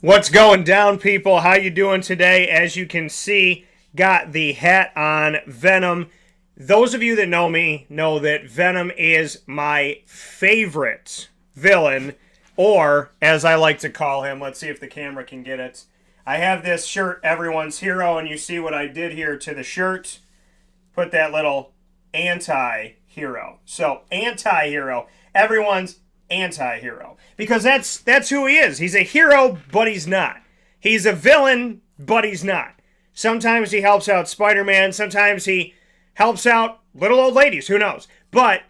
What's going down, people? How you doing today? As you can see, got the hat on Venom. Those of you that know me know that Venom is my favorite villain, or as I like to call him, let's see if the camera can get it. I have this shirt, Everyone's Hero, and you see what I did here to the shirt. Put that little anti-hero. So, anti-hero. Everyone's anti-hero, because that's who he is. He's a hero, but he's not. He's a villain, but he's not. Sometimes he helps out Spider-Man, sometimes he helps out little old ladies, who knows. But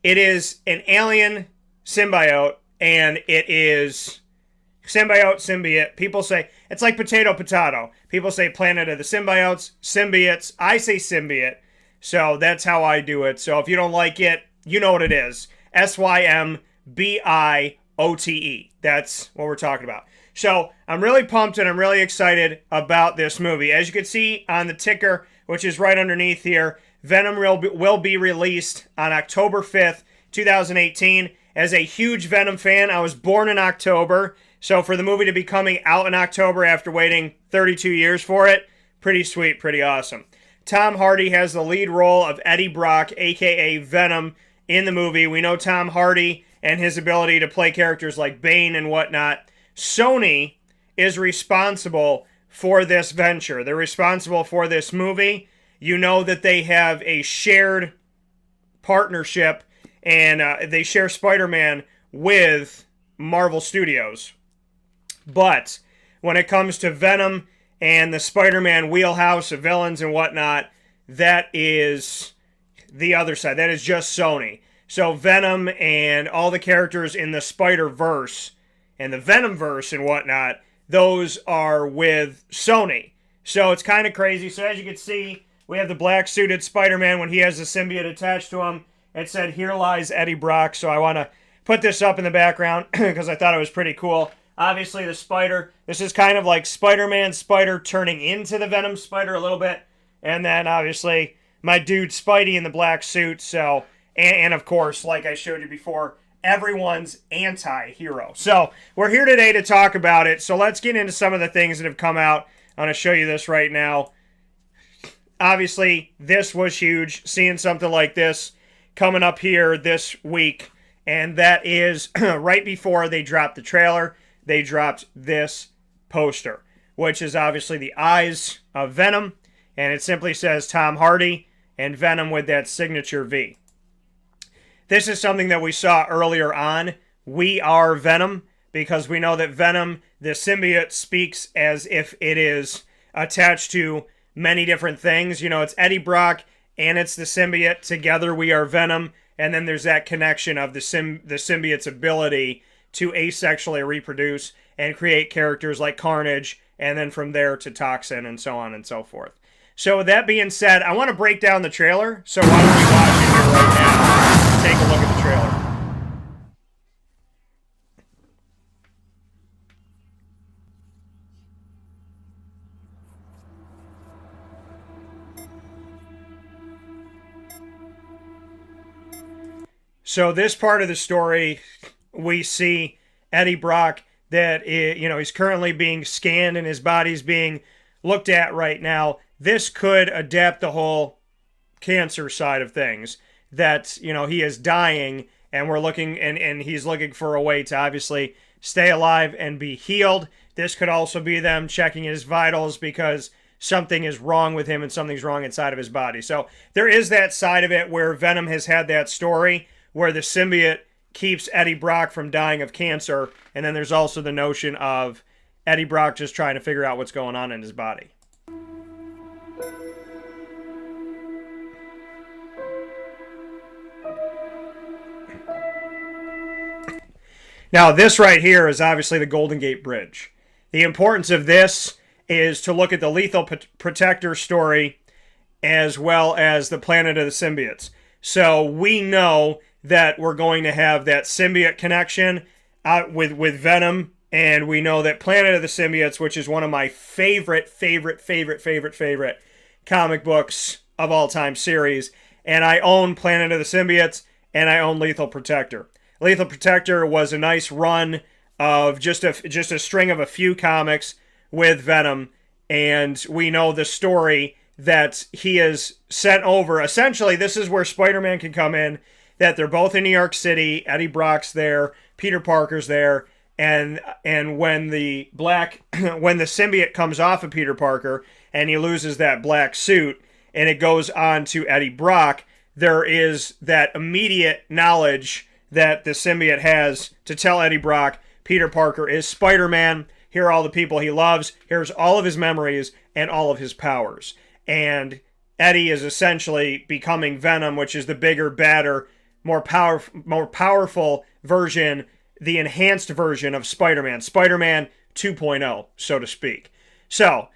it is an alien symbiote, and it is symbiote. People say it's like potato. People say Planet of the Symbiotes, symbiotes. I say symbiote, so that's how I do it. So if you don't like it, you know what it is. Symbiote. That's what we're talking about. So I'm really pumped and I'm really excited about this movie. As you can see on the ticker, which is right underneath here, Venom will be released on October 5th, 2018. As a huge Venom fan, I was born in October. So for the movie to be coming out in October after waiting 32 years for it, pretty sweet, pretty awesome. Tom Hardy has the lead role of Eddie Brock, aka Venom, in the movie. We know Tom Hardy and his ability to play characters like Bane and whatnot. Sony is responsible for this venture. They're responsible for this movie. You know that they have a shared partnership, and they share Spider-Man with Marvel Studios. But when it comes to Venom and the Spider-Man wheelhouse of villains and whatnot, that is the other side. That is just Sony. So Venom and all the characters in the Spider-Verse and the Venom-verse and whatnot, those are with Sony. So it's kind of crazy. So as you can see, we have the black-suited Spider-Man when he has the symbiote attached to him. It said, "Here lies Eddie Brock." So I want to put this up in the background because I thought it was pretty cool. Obviously, the spider. This is kind of like Spider-Man Spider turning into the Venom Spider a little bit. And then, obviously, my dude Spidey in the black suit. So, and of course, like I showed you before, everyone's anti-hero. So we're here today to talk about it. So let's get into some of the things that have come out. I'm going to show you this right now. Obviously, this was huge. Seeing something like this coming up here this week. And that is right before they dropped the trailer, they dropped this poster, which is obviously the eyes of Venom. And it simply says Tom Hardy and Venom with that signature V. This is something that we saw earlier on. We are Venom, because we know that Venom, the symbiote, speaks as if it is attached to many different things. You know, it's Eddie Brock and it's the symbiote. Together we are Venom. And then there's that connection of the symbiote's ability to asexually reproduce and create characters like Carnage, and then from there to Toxin and so on and so forth. So with that being said, I want to break down the trailer. So why don't we watch it here right now? Take a look at the trailer. So this part of the story, we see Eddie Brock that he's currently being scanned and his body's being looked at right now. This could adapt the whole cancer side of things, that, he is dying and we're looking, and he's looking for a way to obviously stay alive and be healed. This could also be them checking his vitals because something is wrong with him and something's wrong inside of his body. So there is that side of it where Venom has had that story where the symbiote keeps Eddie Brock from dying of cancer. And then there's also the notion of Eddie Brock just trying to figure out what's going on in his body. Now, this right here is obviously the Golden Gate Bridge. The importance of this is to look at the Lethal Protector story as well as the Planet of the Symbiotes. So we know that we're going to have that symbiote connection with Venom, and we know that Planet of the Symbiotes, which is one of my favorite comic books of all time series, and I own Planet of the Symbiotes, and I own Lethal Protector. Lethal Protector was a nice run of just a string of a few comics with Venom, and we know the story that he is sent over. Essentially, this is where Spider-Man can come in, that they're both in New York City. Eddie Brock's there, Peter Parker's there, and when the when the symbiote comes off of Peter Parker and he loses that black suit and it goes on to Eddie Brock, there is that immediate knowledge that the symbiote has to tell Eddie Brock Peter Parker is Spider-Man. Here are all the people he loves. Here's all of his memories and all of his powers. And Eddie is essentially becoming Venom, which is the bigger, badder, more powerful version, the enhanced version of Spider-Man. Spider-Man 2.0, so to speak. So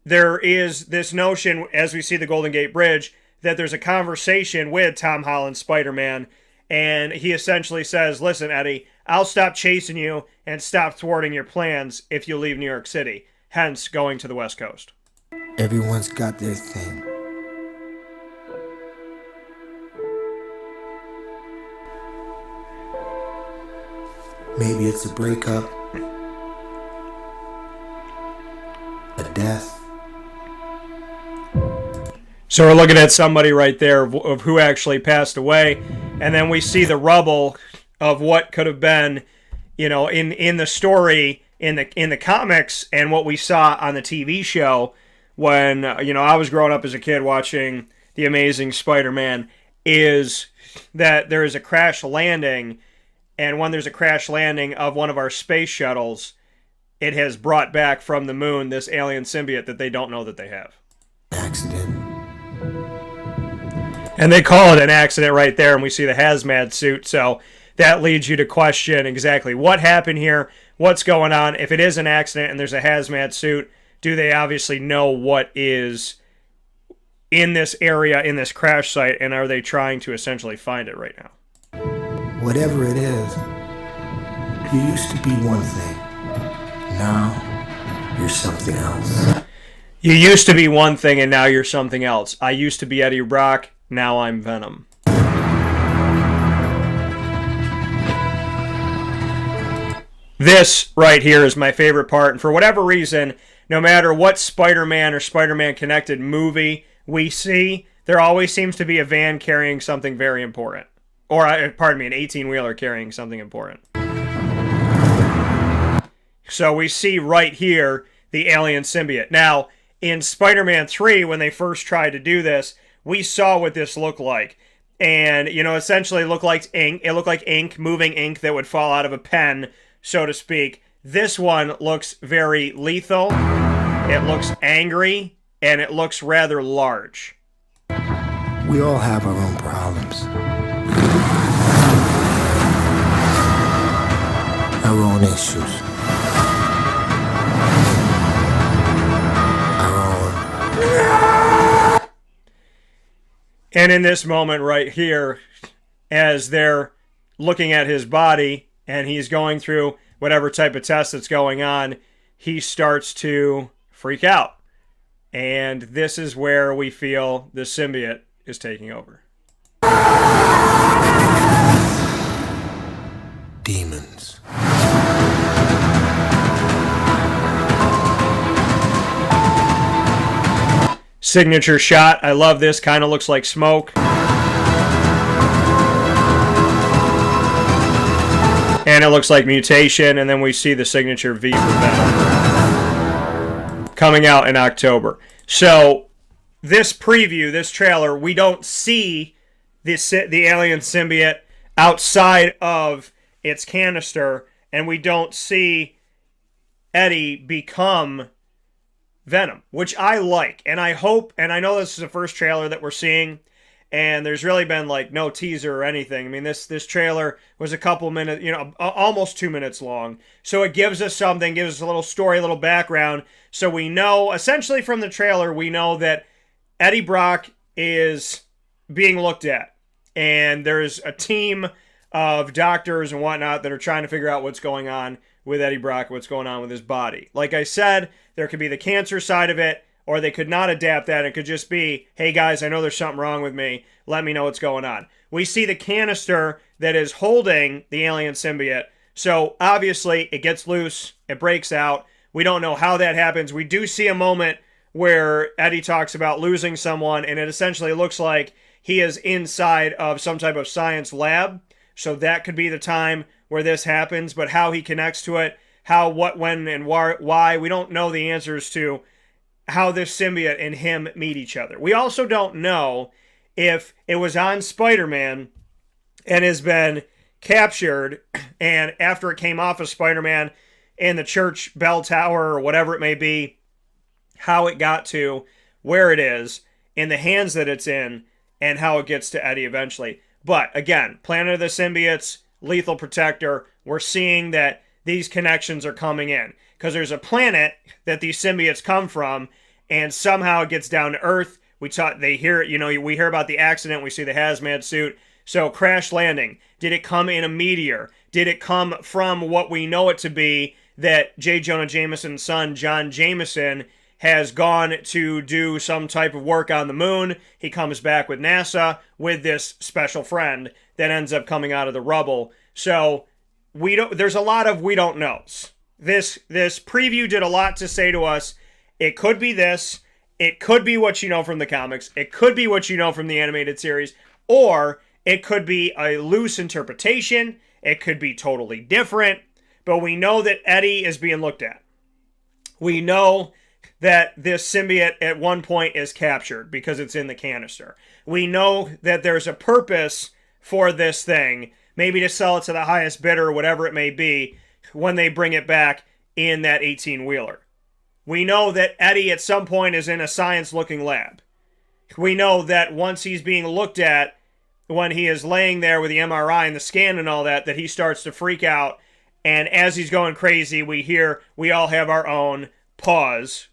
there is this notion, as we see the Golden Gate Bridge, that there's a conversation with Tom Holland's Spider-Man, and he essentially says, listen, Eddie, I'll stop chasing you and stop thwarting your plans if you leave New York City, hence going to the West Coast. Everyone's got their thing. Maybe it's a breakup, a death. So we're looking at somebody right there of who actually passed away, and then we see the rubble of what could have been, in the story, in the comics, and what we saw on the TV show when, I was growing up as a kid watching The Amazing Spider-Man, is that there is a crash landing, and when there's a crash landing of one of our space shuttles, it has brought back from the moon this alien symbiote that they don't know that they have. Accident. And they call it an accident right there, and we see the hazmat suit, so that leads you to question exactly what happened here, what's going on. If it is an accident and there's a hazmat suit, do they obviously know what is in this area, in this crash site, and are they trying to essentially find it right now? Whatever it is, you used to be one thing. Now, you're something else. You used to be one thing, and now you're something else. I used to be Eddie Brock, now I'm Venom. This right here is my favorite part, and for whatever reason, no matter what Spider-Man or Spider-Man connected movie we see, there always seems to be a van carrying something very important. Or, pardon me, an 18-wheeler carrying something important. So we see right here the alien symbiote. Now, in Spider-Man 3, when they first tried to do this, we saw what this looked like. And, essentially it looked like ink. It looked like ink, moving ink that would fall out of a pen, so to speak. This one looks very lethal. It looks angry, and it looks rather large. We all have our own problems. Our own issues. And in this moment right here, as they're looking at his body and he's going through whatever type of test that's going on, he starts to freak out. And this is where we feel the symbiote is taking over. Demons. Signature shot. I love this. Kind of looks like smoke. And it looks like mutation. And then we see the signature V for Venom. Coming out in October. So, this preview, this trailer, we don't see the alien symbiote outside of its canister. And we don't see Eddie become Venom, which I like, and I hope, and I know this is the first trailer that we're seeing, and there's really been like no teaser or anything. I mean, this trailer was a couple minutes, almost 2 minutes long, so it gives us something, gives us a little story, a little background, so we know, essentially from the trailer, we know that Eddie Brock is being looked at, and there's a team of doctors and whatnot that are trying to figure out what's going on with Eddie Brock, what's going on with his body. Like I said, there could be the cancer side of it, or they could not adapt that. It could just be, hey guys, I know there's something wrong with me. Let me know what's going on. We see the canister that is holding the alien symbiote. So obviously it gets loose, it breaks out. We don't know how that happens. We do see a moment where Eddie talks about losing someone, and it essentially looks like he is inside of some type of science lab. So that could be the time where this happens, but how he connects to it, how, what, when, and why, we don't know the answers to how this symbiote and him meet each other. We also don't know if it was on Spider-Man and has been captured, and after it came off of Spider-Man in the church bell tower or whatever it may be, how it got to where it is, in the hands that it's in, and how it gets to Eddie eventually. But again, Planet of the Symbiotes, Lethal Protector, we're seeing that these connections are coming in. Because there's a planet that these symbiotes come from, and somehow it gets down to Earth. We hear about the accident, we see the hazmat suit. So crash landing. Did it come in a meteor? Did it come from what we know it to be, that J. Jonah Jameson's son, John Jameson, has gone to do some type of work on the moon? He comes back with NASA with this special friend that ends up coming out of the rubble. So there's a lot of we don't knows. This preview did a lot to say to us. It could be this. It could be what you know from the comics. It could be what you know from the animated series. Or it could be a loose interpretation. It could be totally different. But we know that Eddie is being looked at. We know that this symbiote at one point is captured because it's in the canister. We know that there's a purpose for this thing, maybe to sell it to the highest bidder or whatever it may be when they bring it back in that 18-wheeler. We know that Eddie at some point is in a science-looking lab. We know that once he's being looked at, when he is laying there with the MRI and the scan and all that he starts to freak out. And as he's going crazy, we all have our own pause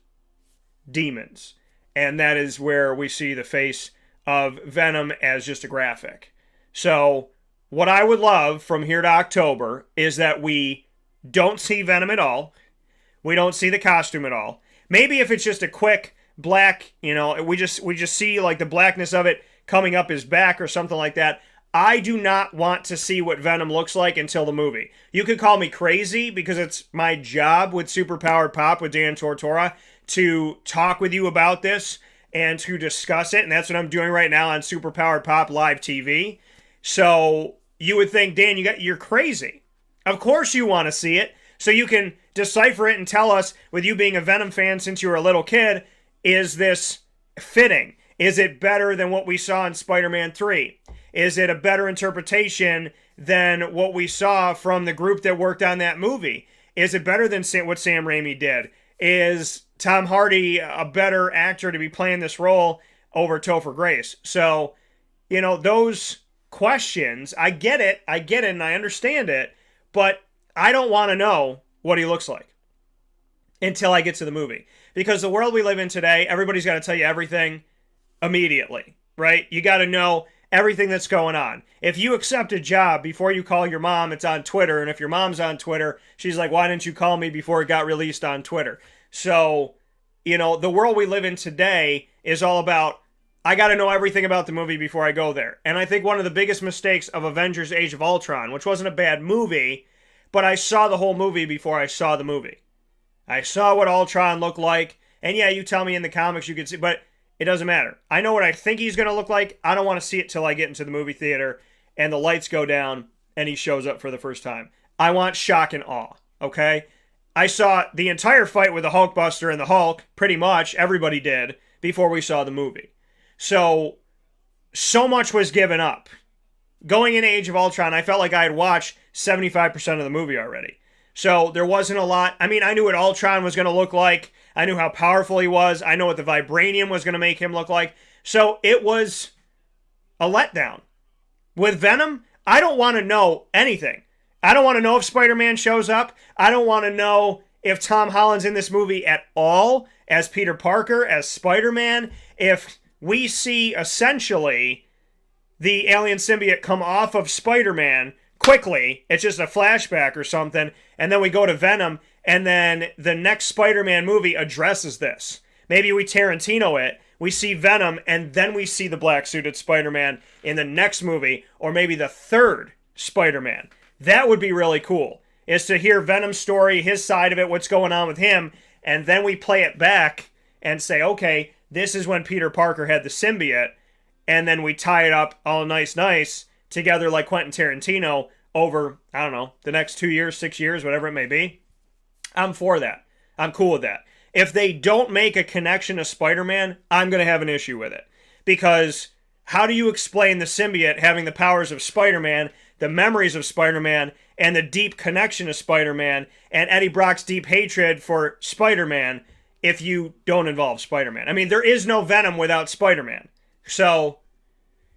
demons. And that is where we see the face of Venom as just a graphic. So what I would love from here to October is that we don't see Venom at all. We don't see the costume at all. Maybe if it's just a quick black, we just see like the blackness of it coming up his back or something like that. I do not want to see what Venom looks like until the movie. You could call me crazy because it's my job with Superpowered Pop with Dan Tortora to talk with you about this and to discuss it. And that's what I'm doing right now on Superpowered Pop Live TV. So you would think, Dan, you're crazy. Of course you want to see it. So you can decipher it and tell us, with you being a Venom fan since you were a little kid, is this fitting? Is it better than what we saw in Spider-Man 3? Is it a better interpretation than what we saw from the group that worked on that movie? Is it better than what Sam Raimi did? Is Tom Hardy a better actor to be playing this role over Topher Grace? So, those questions, I get it and I understand it, but I don't want to know what he looks like until I get to the movie. Because the world we live in today, everybody's got to tell you everything immediately, right? You got to know everything that's going on. If you accept a job before you call your mom, it's on Twitter. And if your mom's on Twitter, she's like, why didn't you call me before it got released on Twitter? So, the world we live in today is all about, I got to know everything about the movie before I go there. And I think one of the biggest mistakes of Avengers Age of Ultron, which wasn't a bad movie, but I saw the whole movie before I saw the movie. I saw what Ultron looked like. And yeah, you tell me in the comics you could see, but it doesn't matter. I know what I think he's going to look like. I don't want to see it till I get into the movie theater and the lights go down and he shows up for the first time. I want shock and awe, okay? I saw the entire fight with the Hulkbuster and the Hulk, pretty much, everybody did, before we saw the movie. So much was given up. Going in Age of Ultron, I felt like I had watched 75% of the movie already. So there wasn't a lot. I mean, I knew what Ultron was going to look like. I knew how powerful he was. I know what the vibranium was going to make him look like. So it was a letdown. With Venom, I don't want to know anything. I don't want to know if Spider-Man shows up. I don't want to know if Tom Holland's in this movie at all as Peter Parker, as Spider-Man. If we see essentially the alien symbiote come off of Spider-Man quickly, it's just a flashback or something, and then we go to Venom, and then the next Spider-Man movie addresses this. Maybe we Tarantino it, we see Venom, and then we see the black-suited Spider-Man in the next movie, or maybe the third Spider-Man. That would be really cool. is to hear Venom's story, his side of it, what's going on with him, and then we play it back and say, okay, this is when Peter Parker had the symbiote, and then we tie it up all nice together like Quentin Tarantino over, I don't know, the next 2 years, 6 years, whatever it may be. I'm for that. I'm cool with that. If they don't make a connection to Spider-Man, I'm going to have an issue with it. Because how do you explain the symbiote having the powers of Spider-Man, the memories of Spider-Man, and the deep connection to Spider-Man, and Eddie Brock's deep hatred for Spider-Man if you don't involve Spider-Man? I mean, there is no Venom without Spider-Man. So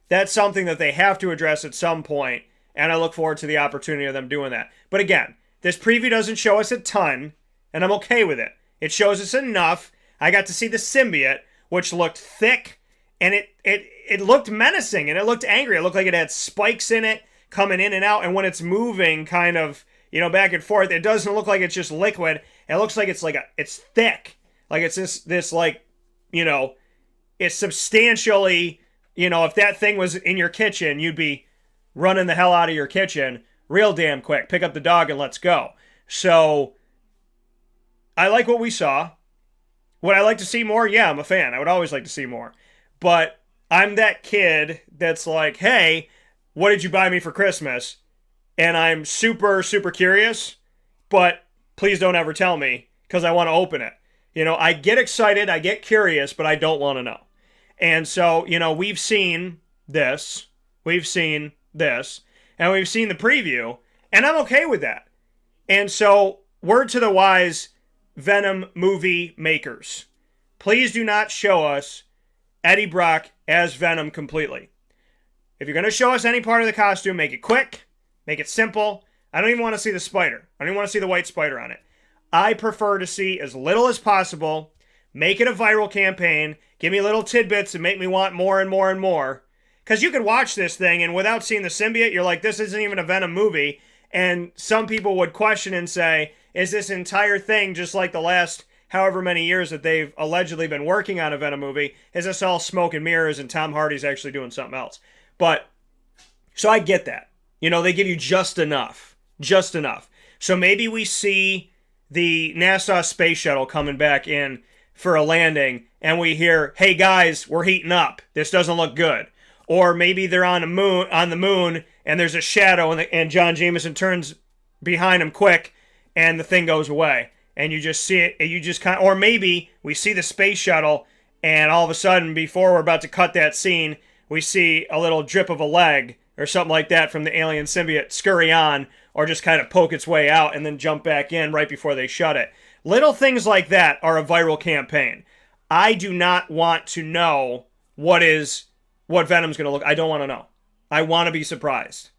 that's something that they have to address at some point, and I look forward to the opportunity of them doing that. But again, this preview doesn't show us a ton, and I'm okay with it. It shows us enough. I got to see the symbiote, which looked thick, and it looked menacing, and it looked angry. It looked like it had spikes in it coming in and out, and when it's moving kind of, back and forth, it doesn't look like it's just liquid. It looks like it's thick. Like it's this like, it's substantially, if that thing was in your kitchen, you'd be running the hell out of your kitchen real damn quick. Pick up the dog and let's go. So I like what we saw. Would I like to see more? Yeah, I'm a fan. I would always like to see more. But I'm that kid that's like, hey, what did you buy me for Christmas? And I'm super, super curious, but please don't ever tell me because I want to open it. I get excited, I get curious, but I don't want to know. And so, we've seen this, and we've seen the preview, and I'm okay with that. And so, word to the wise Venom movie makers, please do not show us Eddie Brock as Venom completely. If you're going to show us any part of the costume, make it quick, make it simple. I don't even want to see the spider. I don't even want to see the white spider on it. I prefer to see as little as possible, make it a viral campaign, give me little tidbits and make me want more and more and more. Because you could watch this thing and without seeing the symbiote, you're like, this isn't even a Venom movie. And some people would question and say, is this entire thing just like the last however many years that they've allegedly been working on a Venom movie? Is this all smoke and mirrors and Tom Hardy's actually doing something else? But, so I get that. They give you just enough. Just enough. So maybe we see the NASA space shuttle coming back in for a landing, and we hear, hey guys, we're heating up. This doesn't look good. Or maybe they're on the moon, and there's a shadow, and John Jameson turns behind him quick, and the thing goes away. And you just see it, and you just or maybe we see the space shuttle, and all of a sudden, before we're about to cut that scene, we see a little drip of a leg, or something like that from the alien symbiote scurry on, or just kind of poke its way out and then jump back in right before they shut it. Little things like that are a viral campaign. I do not want to know what Venom's going to look. I don't want to know. I want to be surprised.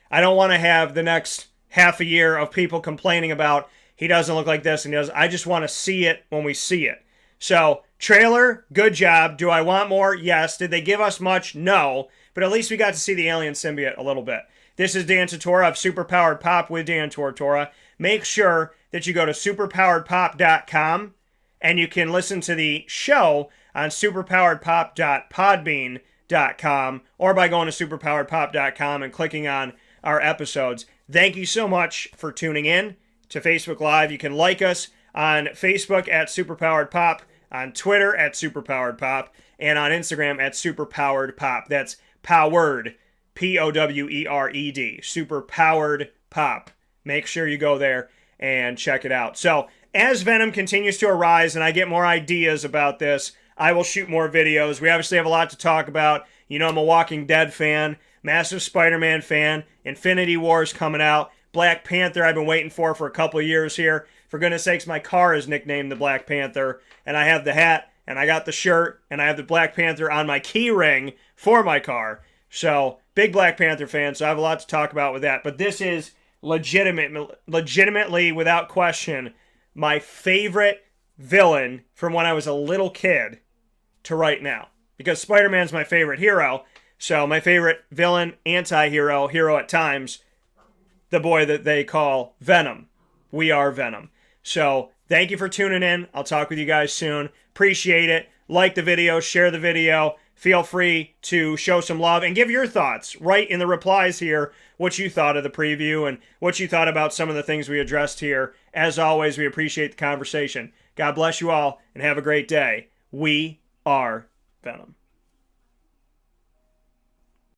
I don't want to have the next half a year of people complaining about he doesn't look like this and he does. I just want to see it when we see it. So, trailer, good job. Do I want more? Yes. Did they give us much? No. But at least we got to see the alien symbiote a little bit. This is Dan Tortora of Superpowered Pop with Dan Tortora. Make sure that you go to superpoweredpop.com and you can listen to the show on superpoweredpop.podbean.com or by going to superpoweredpop.com and clicking on our episodes. Thank you so much for tuning in to Facebook Live. You can like us on Facebook at superpoweredpop, on Twitter at superpoweredpop, and on Instagram at superpoweredpop. That's powered, P-O-W-E-R-E-D, Superpowered Pop. Make sure you go there and check it out. So, as Venom continues to arise and I get more ideas about this, I will shoot more videos. We obviously have a lot to talk about. I'm a Walking Dead fan, massive Spider-Man fan, Infinity War's coming out, Black Panther I've been waiting for a couple of years here. For goodness sakes, my car is nicknamed the Black Panther, and I have the hat, and I got the shirt, and I have the Black Panther on my key ring for my car. So, big Black Panther fan, so I have a lot to talk about with that. But this is legitimately, without question, my favorite villain from when I was a little kid to right now. Because Spider-Man's my favorite hero, so my favorite villain, anti-hero, hero at times, the boy that they call Venom. We are Venom. So, thank you for tuning in. I'll talk with you guys soon. Appreciate it. Like the video, share the video, feel free to show some love and give your thoughts right in the replies here, what you thought of the preview and what you thought about some of the things we addressed here. As always, we appreciate the conversation. God bless you all and have a great day. We are Venom.